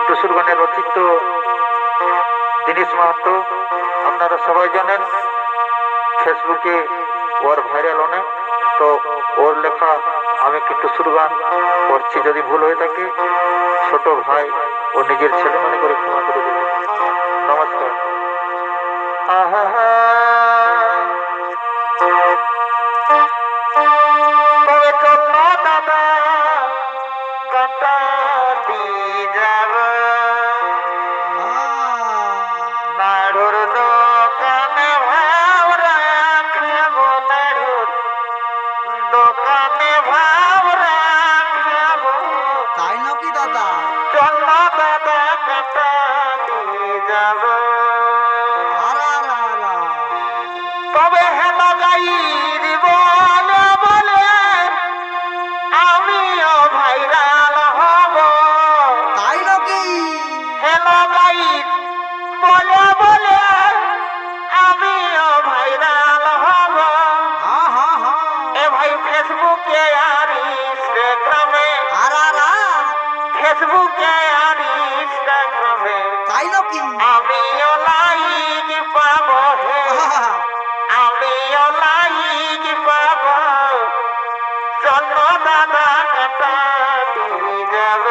টুসুর গানের রচিত দীনেশ মাহাতো, আপনারা সবাই জানেন। ফেসবুকে ওর ভাইরাল অনেক, তো ওর লেখা আমি একটু টুসুর গান করছি। যদি ভুল হয়ে থাকে ছোট ভাই ও নিজের ছেলে মনে করে ক্ষমা করে দেবেন। নমস্কার। আহা তবে চল দাদা কাটা দি যাব নাড়ুর দোকানে ভাব রাখব, নাড়ুর দোকানে ভাব রাখব। তাই নাকি দাদা? চল দাদা কাটা দি যাব। তবে হেলা গাই বলে বলে আমিও ভাইরাল হব। তাই নাকি? হেলা গাই বলে বলে আমিও ভাইরাল হব। এ ভাই ফেসবুকে আর ইনস্টাগ্রামে, ফেসবুকে আর ইনস্টাগ্রামে তাই নাকি? আমিও লাইক পাবো হে, আমিও লাইক পাবো। চলো দাদা কাটা দিয়ে যাব।